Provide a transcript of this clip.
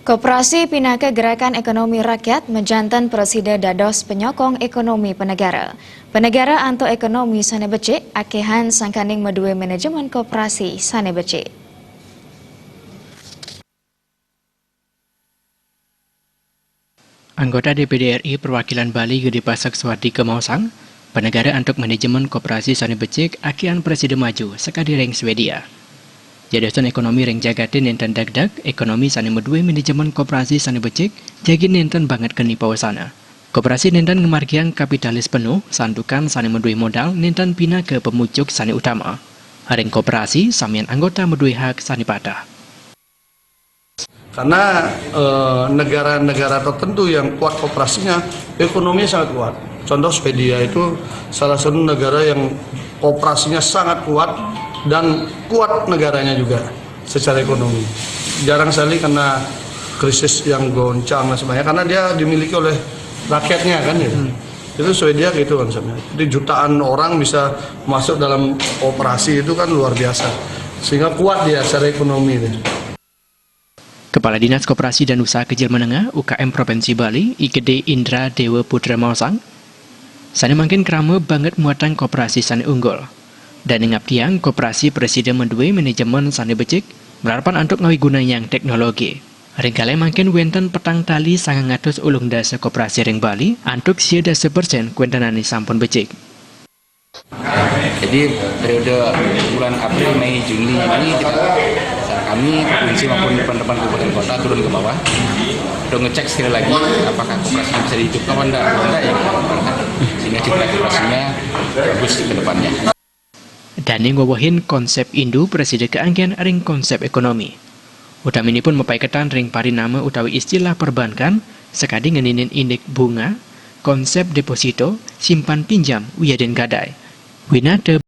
Koperasi Pinaka Gerakan Ekonomi Rakyat menjantan Presiden dados penyokong ekonomi penegara. Penegara anto ekonomi sane becik, akehan sangkaning medue manajemen koperasi sane becik. Anggota DPD RI Perwakilan Bali Gede Pasak Swati Kemausang, penegara untuk manajemen koperasi sane becik, akehan Presiden maju sekadi reng Swedia. Jadasan ekonomi reng jagatin nenten dag-dag, ekonomi sane medue manajemen koperasi sane becik, jagin nenten banget keni pawasana. Koperasi nenten ngemargian kapitalis penuh, sandukan sane medue modal nenten pina ke pemucuk sane utama. Reng koperasi samian anggota medue hak sane patah. Karena negara-negara tertentu yang kuat koperasinya, ekonominya sangat kuat. Contoh Swedia itu salah satu negara yang koperasinya sangat kuat, dan kuat negaranya juga secara ekonomi. Jarang sekali kena krisis yang goncang dan sebagainya, karena dia dimiliki oleh rakyatnya kan ya. Itu Swedia gitu konsepnya. Jadi jutaan orang bisa masuk dalam operasi itu kan luar biasa. Sehingga kuat dia secara ekonomi. Kepala Dinas Koperasi dan Usaha Kecil Menengah UKM Provinsi Bali, IGD Indra Dewa Putra Mausang, sane makin kerama banget muatan koperasi sane unggul. Dan ingap tiang koperasi Presiden mendue manajemen sane becik, berharapan untuk ngawi guna yang teknologi. Ringkale makin wenten petang tali 900 ulung dasa koperasi ring Bali, antuk sia dasa persen kuentanani sampun becik. Jadi periode bulan April, Mei, Juni ini kami provinsi maupun depan-depan kabupaten kota turun ke bawah untuk ngecek sekali lagi apakah koperasinya bisa dihidupkan atau enggak ya, sehingga citra koperasinya bagus ke depannya. Dan yang ngawahin konsep Indu Presiden keanggian ring konsep ekonomi. Utami ini pun mepaiketan ring parinama utawi istilah perbankan, sekadi ngeninin indeks bunga, konsep deposito, simpan pinjam, wiyaden gadai. Winate